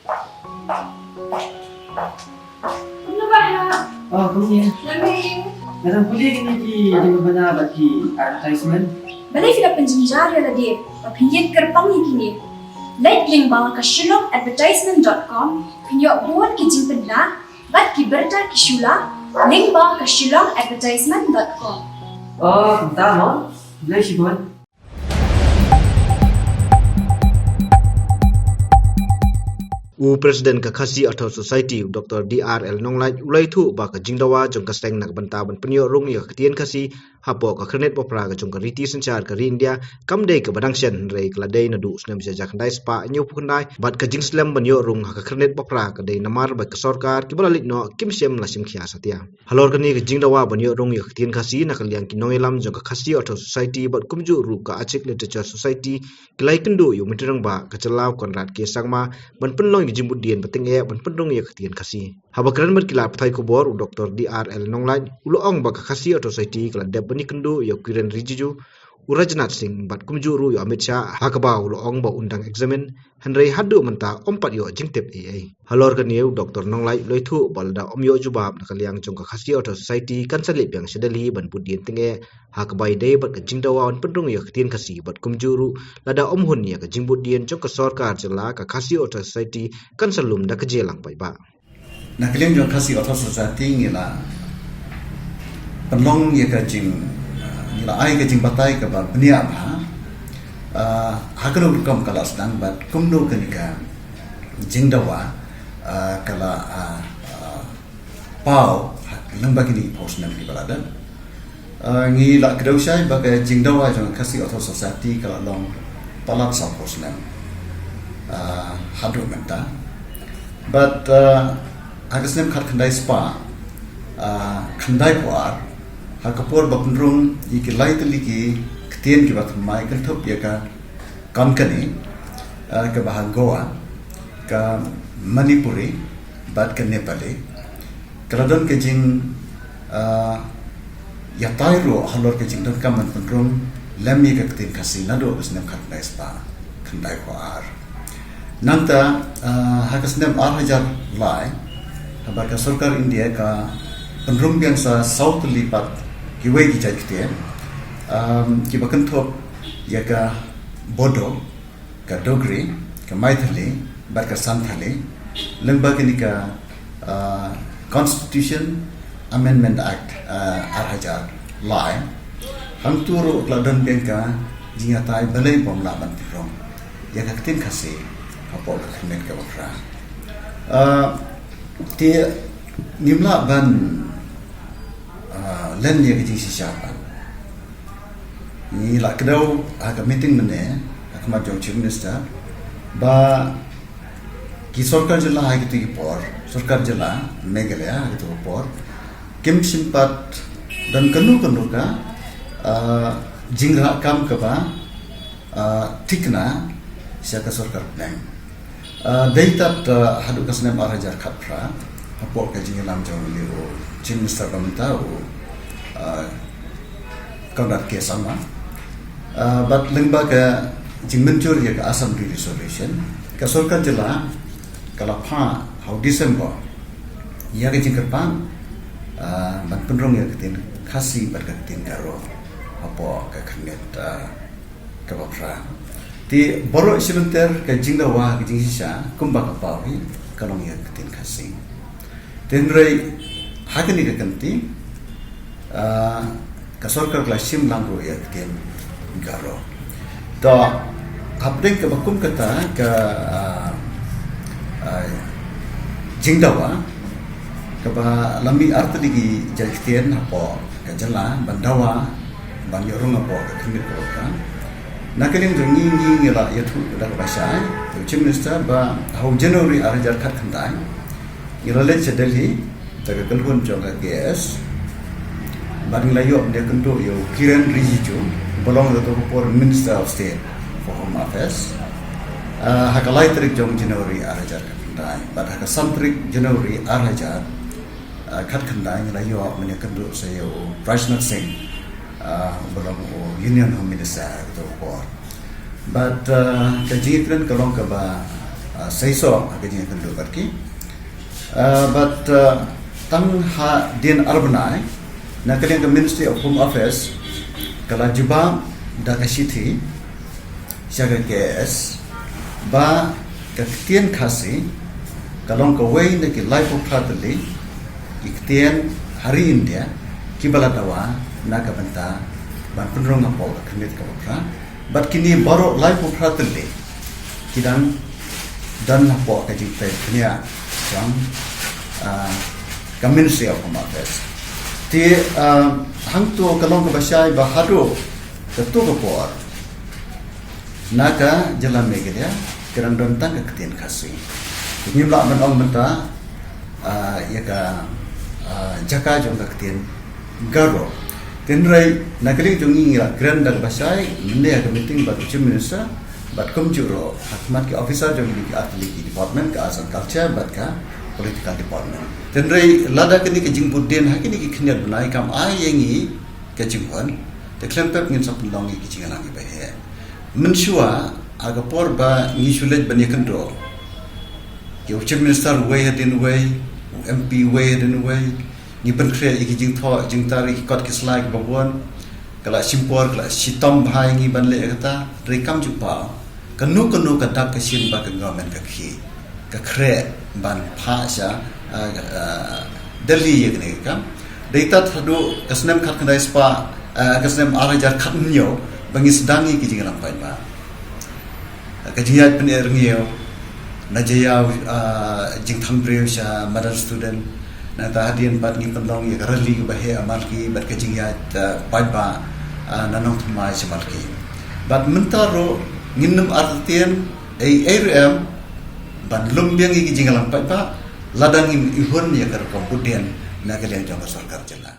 Ano ba ha? Oh, kuya. Lamig. Narang kuya kiniki di ba na bagi advertisement? Balay sila penjenjar ya lagi. Papinjit kerpang kini. Like link bawah ke shillongadvertisement.com. Pinyo buat kijing pedla. Bat kiberta kishula. Link bawah ke shillongadvertisement.com. Oh, kunta mo? Bilay si Bon. Presiden ka Khasi Auto Society Dr. DRL Nonglai ulai thu ba ka jingdawa jong ka steng nak banta ban penyo rung ya ktien Khasi hapo ka khrenet popra ka jong ka riti sanchar ka ri India kam dei ka badang sen rei kla dei na du snam se jak dai spa nyu phundai bat ka jingslam banyo rung ha ka khrenet popra ka dei namar ba ka sarkar ki balalit no kim sem la sim khia satia halor ka ni ka jingdawa banyo rung ya ktien Khasi na ka liang ki nongelam jong ka Khasi Auto Society bat kumju ru ka achik literature society klai kendu yu mitrang ba ka chalaw konrad ke sangma ban penlong jimbut dien pating e ban pendong ya ktien Khasi haba kran ber kila pathai ko bor Dr. DRL Nonglai uloong ba ka Khasi Auto Society kala deb bani kendu ya Kiren Rijiju Urajnath Singh bat kumjuru yu Amit Shah hakaba uloong ba undang examen hanrei hadu menta ompat yo jingtep ai halor kan yu Dr. Nonglai loithu balda omyo jubab nakaliang jong ka Khasi Auto Society kan salip yang sedali ban pudien tinge hakabai dei bat ka jingdawa on pendong ya ktien Khasi bat kumjuru lada omhun ya ka jingbut dien jong ka sarkar jela ka Khasi Auto Society kan salum da ka jelang pai ba nakaliang jong Khasi Auto Society ngila penong ya ka jing ngila ai ka jing batai ka ba bnia ba hakalo kam kala sedang bat kumno kenika jingdawa kala pau lembag ini pos nam di balada ngila kedausai bagai jingdawa jong Khasi Auto Society kala long palat sa pos nam hadu menta but agasnem khat khandai spa khandai puar hakapur bapnrung ikilai teliki ktien ki batmai kan thop ya ka kankani ka bahag Goa ka Manipuri bat ka Nepali kaladon ke jing ya tairo halor ke jing don kaman penrung lemmi ka ktien Khasi nado agasnem khat khandai spa khandai puar nanta hakasnem 8000 lai habaka sarkar India ka penrung biasa south lipat kiwai ki jajte ki bakan thop ya ka Bodo ka Dogri ka Maithili bat ka Santhali lembag ni ka Constitution Amendment Act 8000 lai hangturo kladon bengka jingatai balai bomla ban penrung ya ka ktien Khasi kapol ka khnet ka bakra ti nimla ban len ye ki siapa ni la kedau aga meeting mene akma jong chief minister ba ki sarkar jilla ha ki por sarkar jilla Meghalaya ha ki por kim simpat dan kanu ka jingra kam ka ba tikna siaka sarkar plan deitat hadu kasnem arajar khapra apo ka jingalam jong liu chief minister bamta kaudat ke sama but lembaga jingmencur ya ka assembly resolution ka sarkar jela kala pha how December ya ka jingkerpan ban penrong ya ketin Khasi bar ka ketin karo apo ka khnet ka bapra ti boro silunter ka jingdawa ka jingsisa kumba ka pawi kalong ya ketin Khasi tenrei hakani ka kanti ka sarkar kla sim langro ya ketin garo to hapdeng ka bakum kata ka jingdawa ka ba lami artadigi jajtien hapo ka jala bandawa bang yorong hapo ka khmit ko ka nakaling jungi ngila yathu da ka basai chief minister ba how January arjar khat khandai ngila Delhi daga kalhun jonga gs baring layo dia kendo yo Kiren Rijiju belong to for Minister of State for Home Affairs hakalai tarik jong January arjar khandai but hakasantrik January arjar khat khandai layo mene kendo sayo Rajnath Singh belong Union Home Minister to for but kajitren kalong ka ba seiso agaknya kendo barki but tang ha din arbanai na kalian ke Ministry of Home Affairs kala juba da city siaga KS ba kaktian khasi kalong ka way na ki life of pratali iktian hari India kibala dawa na ka banta ban penrong ngapo kemit ka pra but kini baru life of pratali kidang dan ngapo ka jite kenya jam ka Ministry of Home Affairs ti hang tu kalong ka basai ba hado ketu ka por naka jalan megelia kerang dontang ke ketian khasi nyimla man ong menta ya ka jaka jong ka ketian garo tenrai nakali jongi ngira grand dal basai mende ya meeting bat chief minister bat komjuro hakmat ke officer jong di atli department ka asan culture bat ka political department tenrai lada kini ke jingput den hakini ki khnyat banai kam ayengi ke jingpon te klempep ngin sap longi ki jingalangi ba he mensua agapor ba ngi sulet banyakendo Yo chief minister way hadin way MP way hadin way ni penkre iki jing tho jing tari kot kislai babon kala simpor kala sitom bhai ngi banle kata rekam jupa kanu kadak kesin ba government ka khi ka khre ban pha sha Delhi yegne kam data thadu kasnem khat kandai spa kasnem arajar khat nyo bangis dangi ki jing lampai ba ka jiyat pen erngiyo Najaya jing thambre sha mother student na ta hadin bat ngi pendong ya rally ba he amalki bat ka jing ya pat ba nanong thmai samalki bat mentaro nginum artien ARM ban lumbiang gi jing lam pat ba ladang ihun ya kar kompudian na kalian jong sarkar jela